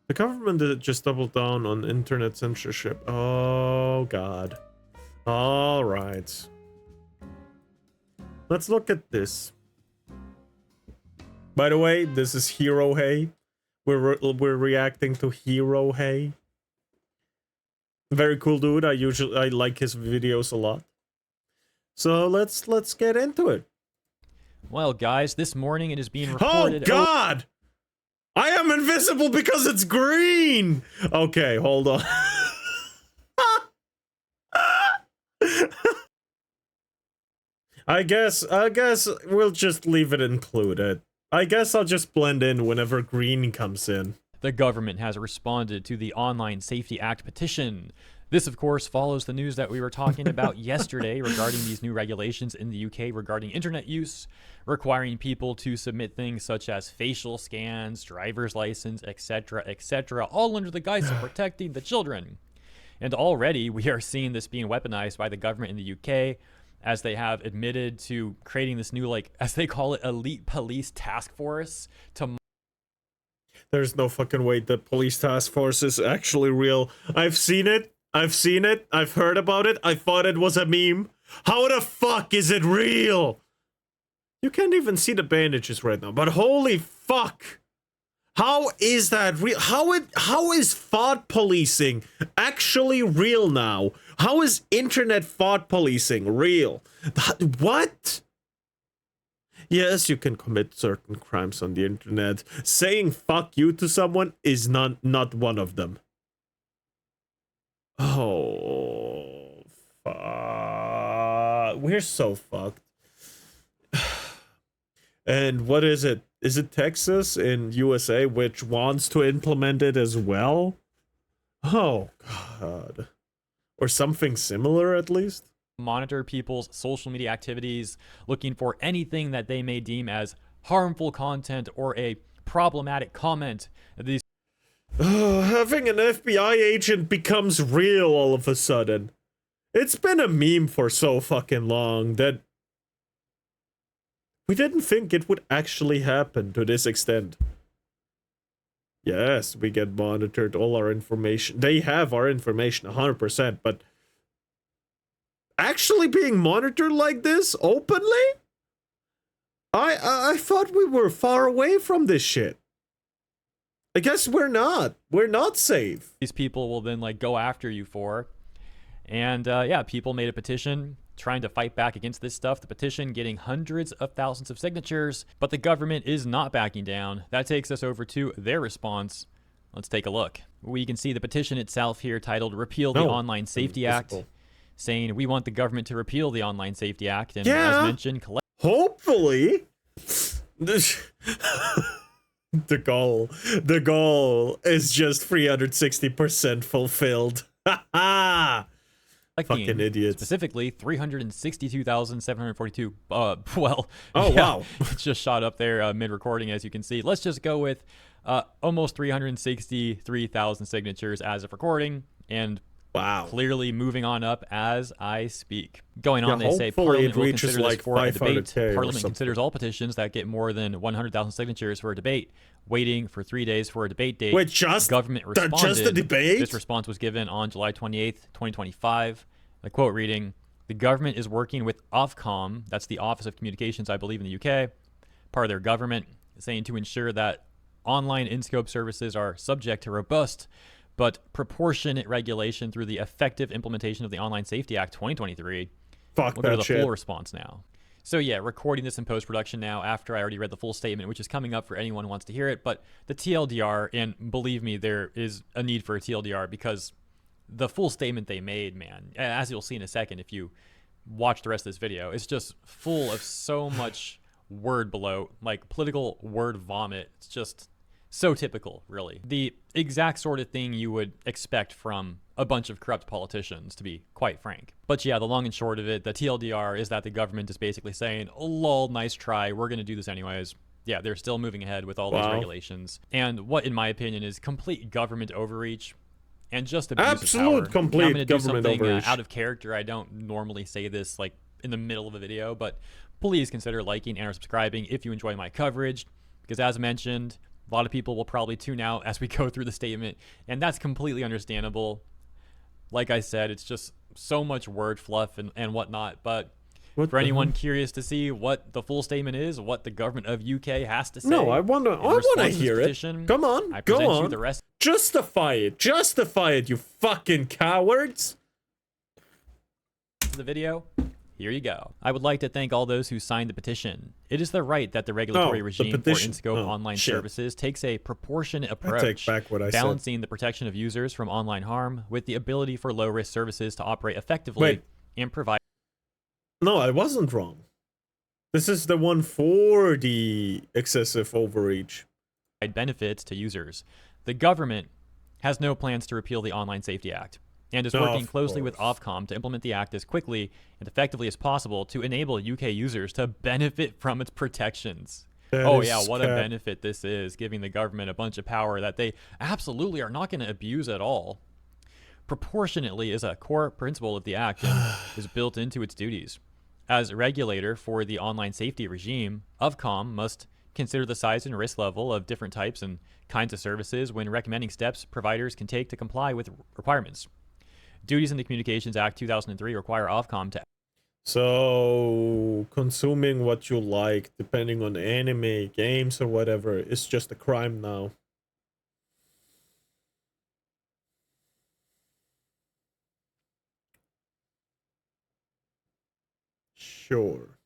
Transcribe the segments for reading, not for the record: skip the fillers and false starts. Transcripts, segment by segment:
The government just doubled down on internet censorship. Oh, God. All right. Let's look at this. By the way, this is Hero Hey. We're reacting to Hero Hey. Very cool dude. I like his videos a lot. So let's get into it. Well, guys, this morning it is being reported. Oh God! I am invisible because it's green. Okay, hold on. I guess we'll just leave it included. I guess I'll just blend in whenever green comes in. The government has responded to the Online Safety Act petition. This, of course, follows the news that we were talking about yesterday regarding these new regulations in the UK regarding internet use, requiring people to submit things such as facial scans, driver's license, etc., all under the guise of protecting the children. And already we are seeing this being weaponized by the government in the UK, as they have admitted to creating this new, like, as they call it, elite police task force to... There's no fucking way the police task force is actually real. I've seen it. I've heard about it. I thought it was a meme. How the fuck is it real? You can't even see the bandages right now, but holy fuck. How is that real? How is thought policing actually real now? How is internet thought policing real? What? Yes, you can commit certain crimes on the internet. Saying fuck you to someone is not one of them. Oh, fuck. We're so fucked. And what is it? Is it Texas in USA which wants to implement it as well? Oh, God. Or something similar, at least? Monitor people's social media activities, looking for anything that they may deem as harmful content or a problematic comment. These having an FBI agent becomes real all of a sudden. It's been a meme for so fucking long that we didn't think it would actually happen to this extent. Yes, we get monitored, all our information. They have our information 100%, but actually being monitored like this openly? I thought we were far away from this shit. I guess we're not. We're not safe. These people will then like go after you for. And yeah, people made a petition trying to fight back against this stuff. The petition getting hundreds of thousands of signatures, but the government is not backing down. That takes us over to their response. Let's take a look. We can see the petition itself here titled Repeal the Online Safety Act, saying we want the government to repeal the Online Safety Act. And as mentioned, hopefully the goal is just 360% fulfilled. Fucking idiots. Specifically 362,742 well, oh yeah, wow, it's just shot up there mid-recording, as you can see. Let's just go with almost 363,000 signatures as of recording, and wow, clearly moving on up as I speak. Going on, yeah, they say Parliament will consider this for a debate. Parliament considers all petitions that get more than 100,000 signatures for a debate, waiting for 3 days for a debate date. Wait, government responded. Just the debate? This response was given on July 28th, 2025. The quote reading, "The government is working with Ofcom," that's the Office of Communications, I believe, in the UK, part of their government, saying to ensure that online in-scope services are subject to robust but proportionate regulation through the effective implementation of the Online Safety Act 2023. Fuck we'll that go to the shit. full response now. So yeah, recording this in post-production now after I already read the full statement, which is coming up for anyone who wants to hear it. But the TLDR, and believe me, there is a need for a TLDR because the full statement they made, man, as you'll see in a second if you watch the rest of this video, it's just full of so much word bloat, like political word vomit. It's just so typical, really. The exact sort of thing you would expect from a bunch of corrupt politicians, to be quite frank. But yeah, the long and short of it, the TLDR is that the government is basically saying, oh, lol, nice try, we're going to do this anyways. Yeah, they're still moving ahead with all these regulations. And what, in my opinion, is complete government overreach and just abuse of power. Complete I'm going to do something overreach. out of character. I don't normally say this like in the middle of a video, but please consider liking and subscribing if you enjoy my coverage. Because as mentioned, A lot of people will probably tune out as we go through the statement, and that's completely understandable. Like I said, it's just so much word fluff and whatnot, but for anyone curious to see what the full statement is, what the government of UK has to say, no, I wanna hear it. Come on, I go present on. you the rest. Justify it, you fucking cowards. The video. Here you go. I would like to thank all those who signed the petition. It is the right that the regulatory regime for in-scope online services takes a proportionate approach, I take back what I balancing the protection of users from online harm with the ability for low-risk services to operate effectively and provide. No, I wasn't wrong. This is the one for the excessive overreach. Benefits to users. The government has no plans to repeal the Online Safety Act and is working closely with Ofcom to implement the act as quickly and effectively as possible to enable UK users to benefit from its protections. Oh yeah, what a benefit this is, giving the government a bunch of power that they absolutely are not going to abuse at all. Proportionately is a core principle of the act and is built into its duties. As regulator for the online safety regime, Ofcom must consider the size and risk level of different types and kinds of services when recommending steps providers can take to comply with requirements. Duties in the Communications Act 2003 require Ofcom to... So, consuming what you like, depending on anime, games, or whatever, is just a crime now. Sure.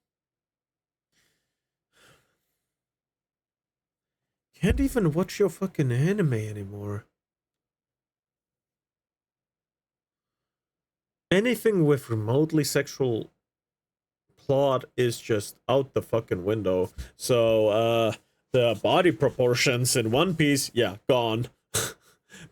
Can't even watch your fucking anime anymore. Anything with remotely sexual plot is just out the fucking window. So, the body proportions in One Piece, yeah, gone.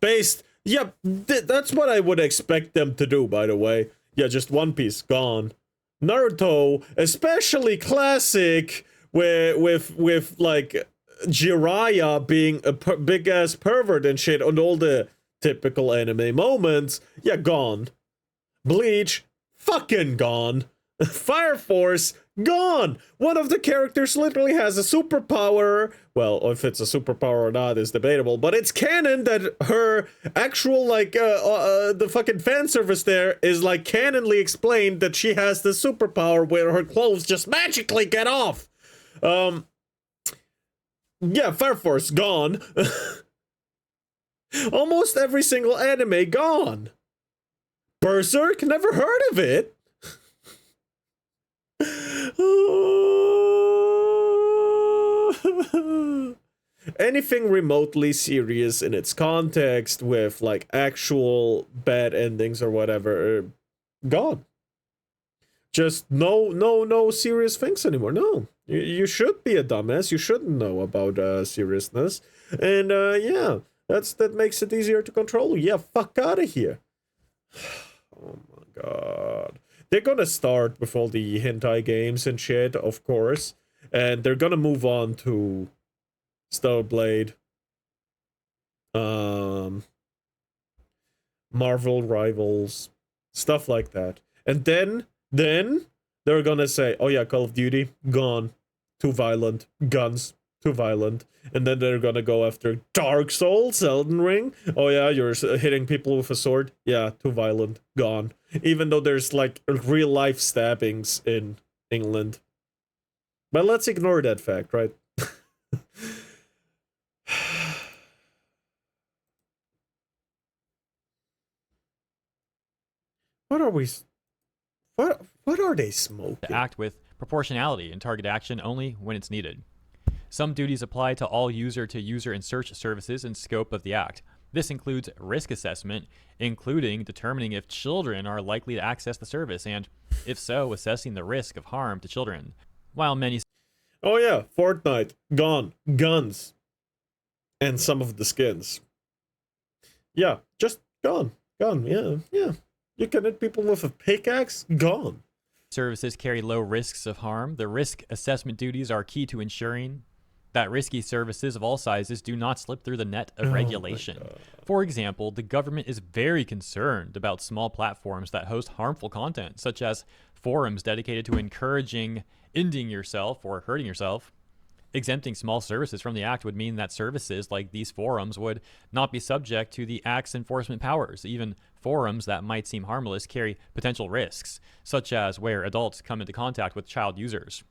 Based, yeah, that's what I would expect them to do, by the way. Yeah, just One Piece, gone. Naruto, especially classic, where with like Jiraiya being a big ass pervert and shit, and all the typical anime moments, yeah, gone. Bleach, fucking gone. Fire Force, gone. One of the characters literally has a superpower. Well, if it's a superpower or not is debatable, but it's canon that her actual, like, the fucking fan service there is, like, canonly explained that she has the superpower where her clothes just magically get off. Yeah, Fire Force, gone. Almost every single anime, gone. Berserk, never heard of it. Anything remotely serious in its context with like actual bad endings or whatever, gone. Just no serious things anymore. No, you should be a dumbass. You shouldn't know about seriousness, and yeah, that makes it easier to control. Yeah, fuck out of here. Oh my god. They're gonna start with all the hentai games and shit, of course. And they're gonna move on to Starblade. Marvel Rivals. Stuff like that. And then they're gonna say, oh yeah, Call of Duty, gone. Too violent. Guns, too violent. And then they're gonna go after Dark Souls, Elden Ring. Oh yeah, you're hitting people with a sword. Yeah, too violent. Gone. Even though there's like real life stabbings in England. But let's ignore that fact, right? What are we... What are they smoking? To act with proportionality and target action only when it's needed. Some duties apply to all user-to-user and search services in scope of the act. This includes risk assessment, including determining if children are likely to access the service, and, if so, assessing the risk of harm to children. While many... Oh yeah, Fortnite, gone. Guns. And some of the skins. Yeah, just gone. Gone, yeah. You can hit people with a pickaxe, gone. Services carry low risks of harm. The risk assessment duties are key to ensuring that risky services of all sizes do not slip through the net of regulation. For example, the government is very concerned about small platforms that host harmful content, such as forums dedicated to encouraging ending yourself or hurting yourself. Exempting small services from the act would mean that services like these forums would not be subject to the act's enforcement powers. Even forums that might seem harmless carry potential risks, such as where adults come into contact with child users.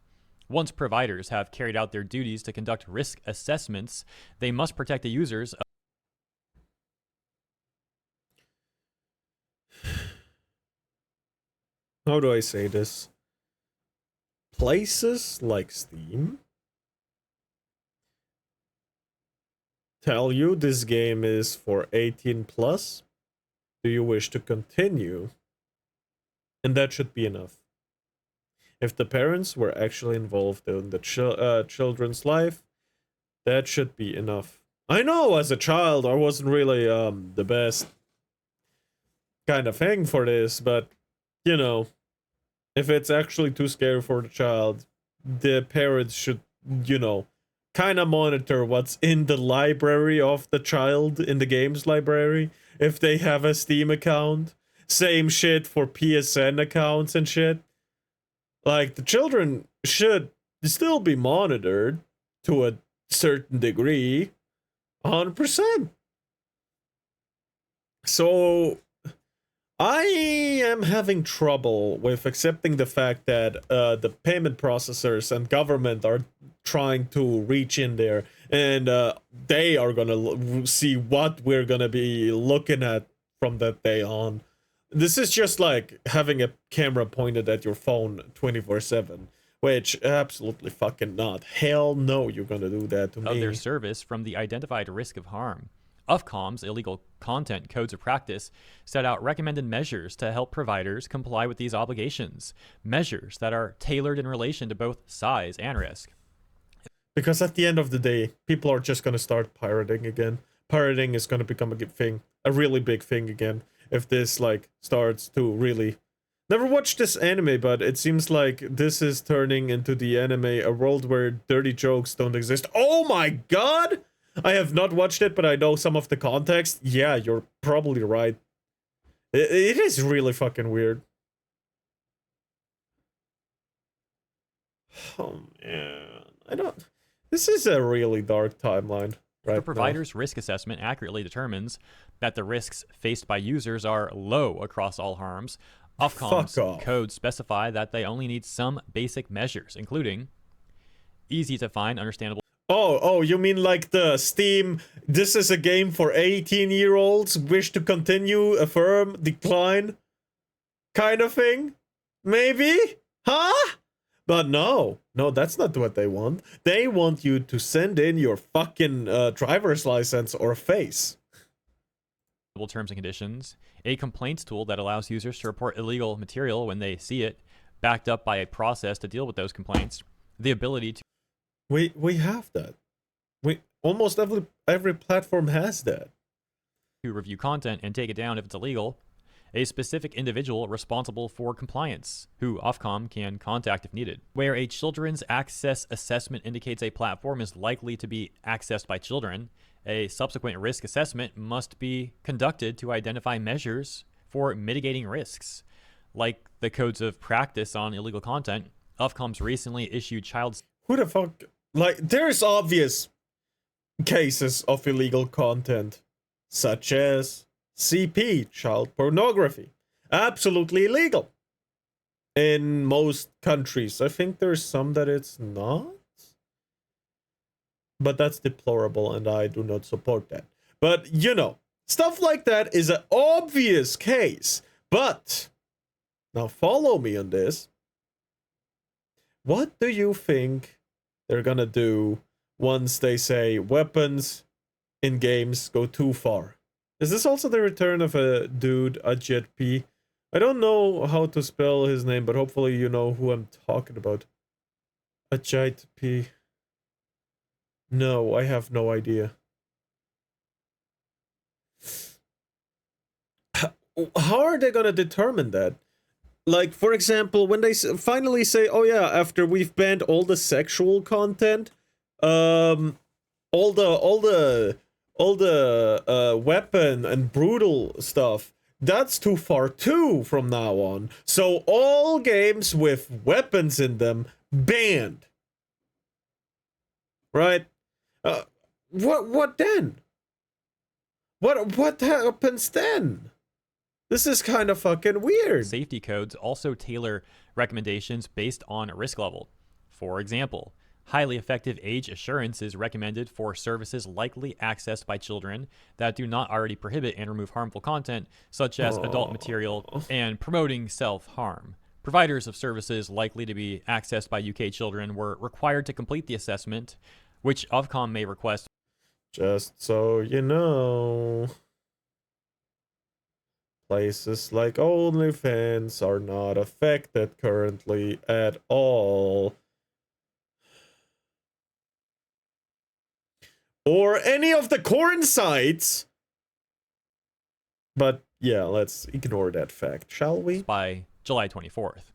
Once providers have carried out their duties to conduct risk assessments, they must protect the users. How do I say this? Places like Steam tell you this game is for 18 plus. Do you wish to continue? And that should be enough. If the parents were actually involved in the children's life, that should be enough. I know as a child I wasn't really the best kind of thing for this, but you know, if it's actually too scary for the child, the parents should, you know, kind of monitor what's in the library of the child, in the game's library, if they have a Steam account. Same shit for PSN accounts and shit. Like, the children should still be monitored to a certain degree. 100%. So I am having trouble with accepting the fact that the payment processors and government are trying to reach in there, and they are gonna see what we're gonna be looking at from that day on. This is just like having a camera pointed at your phone 24/7, which absolutely fucking not. Hell no, you're gonna do that to me. Of their service from the identified risk of harm. Ofcom's illegal content codes of practice set out recommended measures to help providers comply with these obligations, measures that are tailored in relation to both size and risk. Because at the end of the day, people are just going to start pirating again. Pirating is going to become a good thing, a really big thing again, if this like starts to really... Never watched this anime, but it seems like this is turning into the anime, a world where dirty jokes don't exist. Oh my god! I have not watched it, but I know some of the context. Yeah, you're probably right. It is really fucking weird. Oh man, I don't... This is a really dark timeline. Right, the provider's risk assessment accurately determines that the risks faced by users are low across all harms. Ofcom's codes specify that they only need some basic measures, including easy to find, understandable. Oh, you mean like the Steam, this is a game for 18-year-olds, wish to continue, affirm, decline, kind of thing? Maybe? Huh? But no, that's not what they want. They want you to send in your fucking driver's license or face. Terms and conditions, a complaints tool that allows users to report illegal material when they see it, backed up by a process to deal with those complaints, the ability to... We have that. Almost every platform has that. To review content and take it down if it's illegal. A specific individual responsible for compliance, who Ofcom can contact if needed. Where a children's access assessment indicates a platform is likely to be accessed by children, a subsequent risk assessment must be conducted to identify measures for mitigating risks. Like the codes of practice on illegal content, Ofcom's recently issued child... Who the fuck... Like, there's obvious cases of illegal content, such as CP, child pornography. Absolutely illegal. In most countries. I think there's some that it's not. But that's deplorable and I do not support that. But, you know, stuff like that is an obvious case. But, now follow me on this. What do you think they're gonna do once they say weapons in games go too far? Is this also the return of a dude, Ajit P? I don't know how to spell his name, but hopefully you know who I'm talking about. Ajit P. No, I have no idea. How are they gonna determine that? Like, for example, when they finally say, oh yeah, after we've banned all the sexual content, all the weapon and brutal stuff, that's too far too from now on. So all games with weapons in them, banned. right? What then? What happens then? This is kind of fucking weird. Safety codes also tailor recommendations based on risk level. For example, highly effective age assurance is recommended for services likely accessed by children that do not already prohibit and remove harmful content, such as adult material and promoting self-harm. Providers of services likely to be accessed by UK children were required to complete the assessment, which Ofcom may request. Just so you know, places like OnlyFans are not affected currently at all. Or any of the corn sites. But yeah, let's ignore that fact, shall we? By July 24th.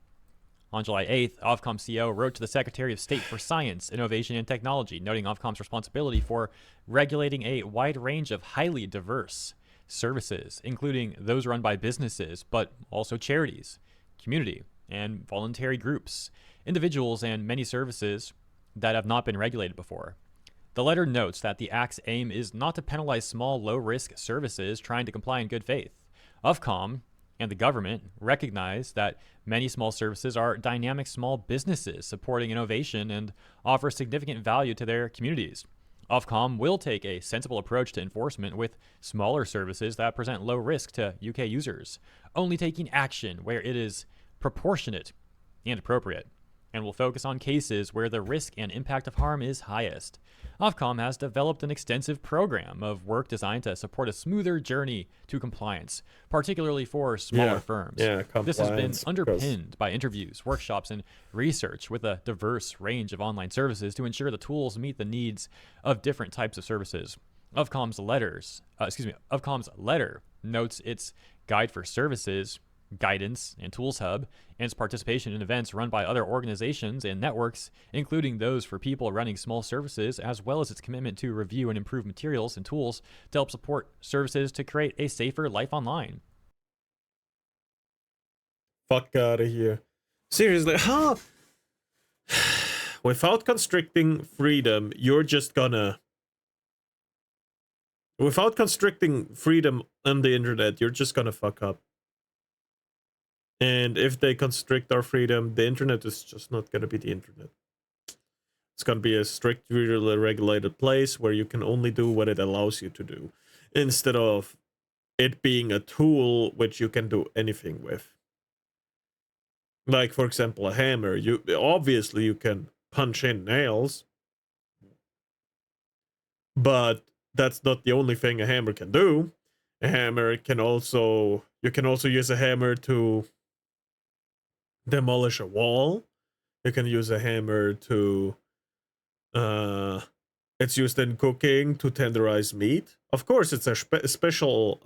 On July 8th, Ofcom CEO wrote to the Secretary of State for Science, Innovation, and Technology, noting Ofcom's responsibility for regulating a wide range of highly diverse services, including those run by businesses, but also charities, community, and voluntary groups, individuals, and many services that have not been regulated before. The letter notes that the Act's aim is not to penalize small, low-risk services trying to comply in good faith. Ofcom and the government recognize that many small services are dynamic small businesses supporting innovation and offer significant value to their communities. Ofcom will take a sensible approach to enforcement with smaller services that present low risk to UK users, only taking action where it is proportionate and appropriate, and will focus on cases where the risk and impact of harm is highest. Ofcom has developed an extensive program of work designed to support a smoother journey to compliance, particularly for smaller firms. This has been underpinned by interviews, workshops, and research with a diverse range of online services to ensure the tools meet the needs of different types of services. Ofcom's letter notes its guide for services, guidance, and tools hub, and its participation in events run by other organizations and networks, including those for people running small services, as well as its commitment to review and improve materials and tools to help support services to create a safer life online. Fuck out of here. Seriously, huh? Without constricting freedom, you're just gonna... Without constricting freedom on the internet, you're just gonna fuck up. And if they constrict our freedom, the internet is just not going to be the internet. It's going to be a strictly regulated place where you can only do what it allows you to do, instead of it being a tool which you can do anything with. Like, for example, a hammer. Obviously you can punch in nails, but that's not the only thing a hammer can do. A hammer can also... You can also use a hammer to demolish a wall. You can use a hammer to it's used in cooking to tenderize meat. Of course, it's a special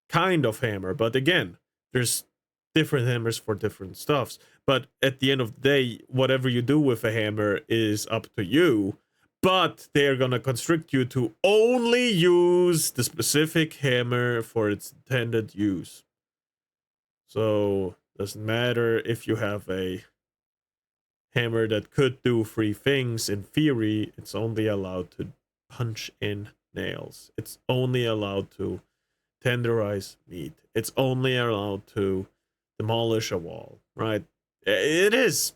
kind of hammer, but again, there's different hammers for different stuffs. But at the end of the day, whatever you do with a hammer is up to you, but they're gonna constrict you to only use the specific hammer for its intended use. So doesn't matter if you have a hammer that could do 3 things. In theory, it's only allowed to punch in nails. It's only allowed to tenderize meat. It's only allowed to demolish a wall, right? It is.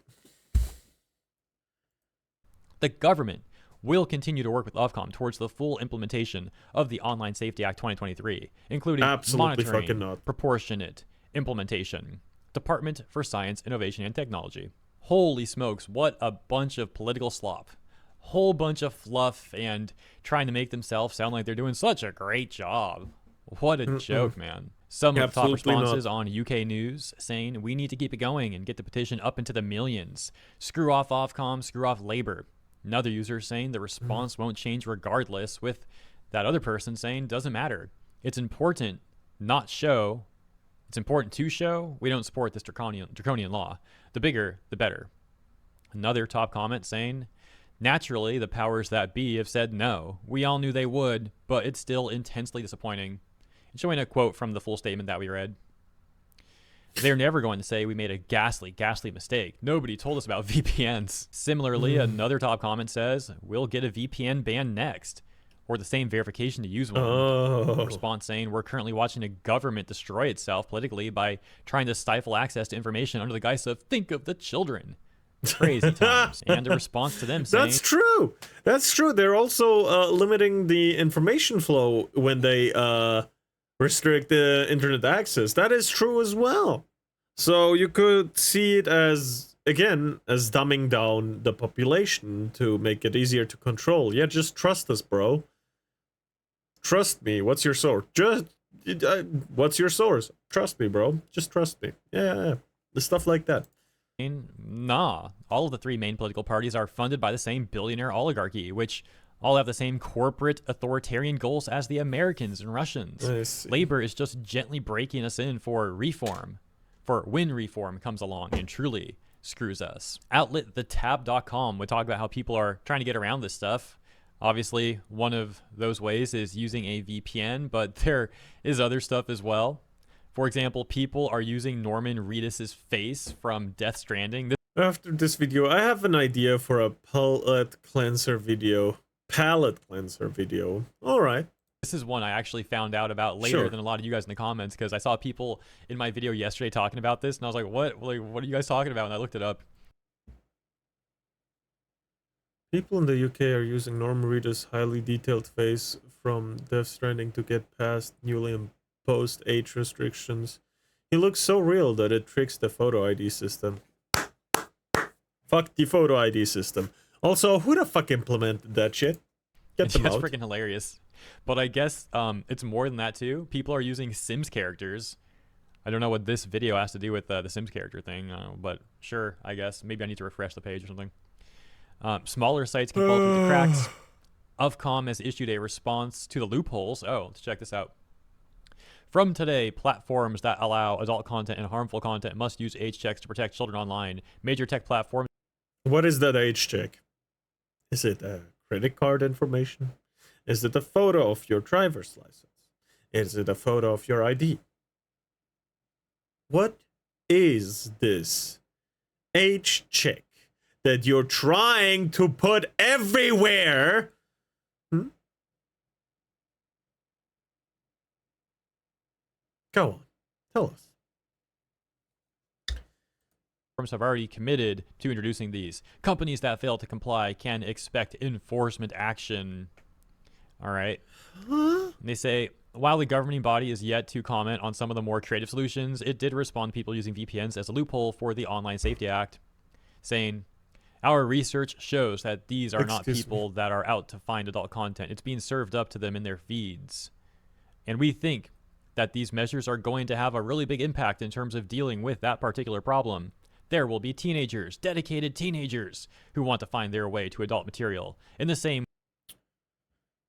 The government will continue to work with Ofcom towards the full implementation of the Online Safety Act 2023, including Absolutely monitoring, fucking not. proportionate implementation. Department for Science, Innovation, and Technology. Holy smokes, what a bunch of political slop. Whole bunch of fluff and trying to make themselves sound like they're doing such a great job. What a joke, man. Some of the top responses on UK News saying we need to keep it going and get the petition up into the millions. Screw off Ofcom, screw off Labour. Another user saying the response won't change regardless, with that other person saying doesn't matter. It's important to show we don't support this draconian law. The bigger, the better. Another top comment saying, naturally, the powers that be have said no. We all knew they would, but it's still intensely disappointing. And showing a quote from the full statement that we read. They're never going to say we made a ghastly mistake. Nobody told us about VPNs. Similarly, another top comment says, we'll get a VPN ban next, or the same verification to use one. A response saying, we're currently watching a government destroy itself politically by trying to stifle access to information under the guise of think of the children. Crazy times. And a response to them saying, That's true. That's true. They're also limiting the information flow when they restrict the internet access. That is true as well. So you could see it as, again, as dumbing down the population to make it easier to control. Yeah, just trust us, bro. Trust me. What's your source? What's your source? Trust me, bro. Just trust me. Yeah. The stuff like that. Nah, all of the three main political parties are funded by the same billionaire oligarchy, which all have the same corporate authoritarian goals as the Americans and Russians. Labor is just gently breaking us in for reform, for when reform comes along and truly screws us. Outlet thetab.com would talk about how people are trying to get around this stuff. Obviously, one of those ways is using a VPN, but there is other stuff as well. For example, people are using Norman Reedus' face from Death Stranding. After this video, I have an idea for a palette cleanser video. All right. This is one I actually found out about later than a lot of you guys in the comments, because I saw people in my video yesterday talking about this, and I was like, what? Like, what are you guys talking about? And I looked it up. People in the UK are using Norman Reedus' highly detailed face from Death Stranding to get past newly imposed age restrictions. He looks so real that it tricks the photo ID system. Fuck the photo ID system. Also, who the fuck implemented that shit? Get them out. That's freaking hilarious. But I guess it's more than that too. People are using Sims characters. I don't know what this video has to do with the Sims character thing, but sure, I guess. Maybe I need to refresh the page or something. Smaller sites can fall through the cracks. Ofcom has issued a response to the loopholes. Oh, let's check this out. From today, platforms that allow adult content and harmful content must use age checks to protect children online. Major tech platforms. What is that age check? Is it credit card information? Is it a photo of your driver's license? Is it a photo of your ID? What is this age check that you're trying to put everywhere? Go on, tell us. Have already committed to introducing these. Companies that fail to comply can expect enforcement action. All right. They say, while the governing body is yet to comment on some of the more creative solutions, it did respond to people using VPNs as a loophole for the Online Safety Act, saying, our research shows that these are not people that are out to find adult content. It's being served up to them in their feeds. And we think that these measures are going to have a really big impact in terms of dealing with that particular problem. There will be teenagers, dedicated teenagers, who want to find their way to adult material. In the same,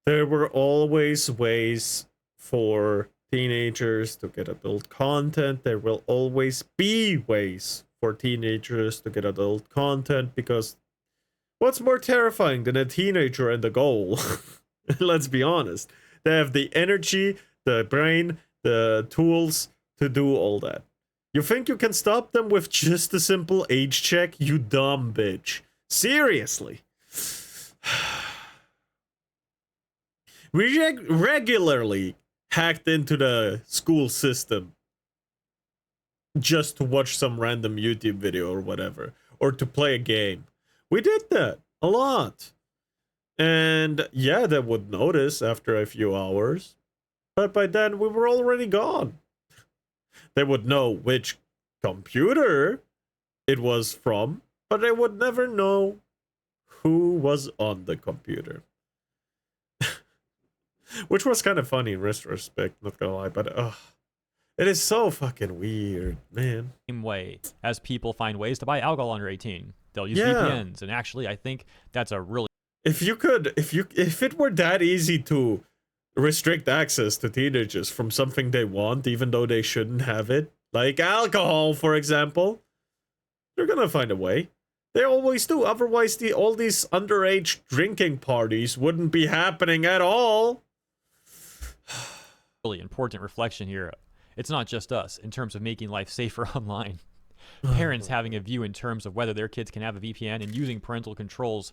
there were always ways for teenagers to get adult content. There will always be ways for teenagers to get adult content, because what's more terrifying than a teenager and the goal? Let's be honest. They have the energy, the brain, the tools to do all that. You think you can stop them with just a simple age check? You dumb bitch. Seriously. We regularly hacked into the school system just to watch some random YouTube video or whatever, or to play a game. We did that a lot. And yeah, they would notice after a few hours, but by then we were already gone. They would know which computer it was from, but they would never know who was on the computer. Which was kind of funny in retrospect, not gonna lie, but it is so fucking weird, man. Same way as people find ways to buy alcohol under 18. They'll use VPNs, and actually I think that's a really... If it were that easy to restrict access to teenagers from something they want, even though they shouldn't have it, like alcohol, for example, they're gonna find a way. They always do. Otherwise, all these underage drinking parties wouldn't be happening at all. Really important reflection here. It's not just us in terms of making life safer online. Parents having a view in terms of whether their kids can have a VPN and using parental controls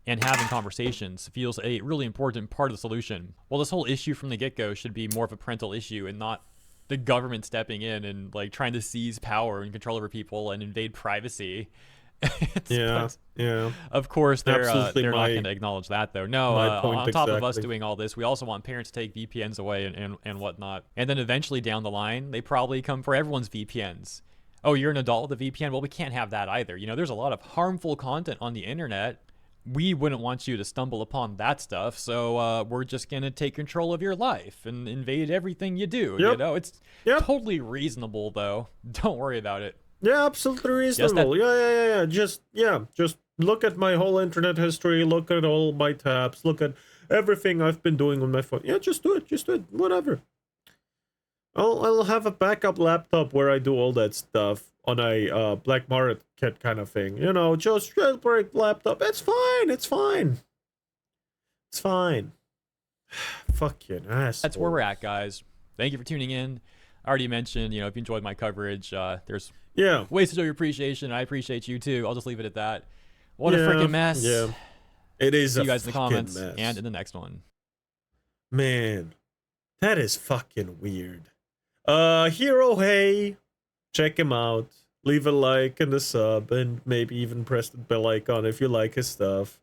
and having conversations feels a really important part of the solution. Well, this whole issue from the get-go should be more of a parental issue and not the government stepping in and like trying to seize power and control over people and invade privacy. Yeah. Of course, they're not Absolutely going to acknowledge that, though. No, my point on top of us exactly. doing all this, we also want parents to take VPNs away and whatnot. And then eventually down the line, they probably come for everyone's VPNs. Oh, you're an adult with a VPN? Well, we can't have that either. You know, there's a lot of harmful content on the internet. We wouldn't want you to stumble upon that stuff, so we're just going to take control of your life and invade everything you do. You Yep. know, it's Yep. totally reasonable, though. Don't worry about it. Yeah, absolutely reasonable. Yeah. Just look at my whole internet history. Look at all my tabs. Look at everything I've been doing on my phone. Yeah, just do it. Just do it. Whatever. I'll have a backup laptop where I do all that stuff on a black market kind of thing. You know, just jailbreak laptop. It's fine. It's fine. It's fine. Fucking ass. That's where we're at, guys. Thank you for tuning in. I already mentioned, if you enjoyed my coverage, there's Yeah. ways to show your appreciation. I appreciate you too. I'll just leave it at that. What a freaking mess. Yeah. It is See a you guys in the fucking comments mess. and in the next one. Man, that is fucking weird. Hero Hey, check him out. Leave a like and a sub, and maybe even press the bell icon if you like his stuff.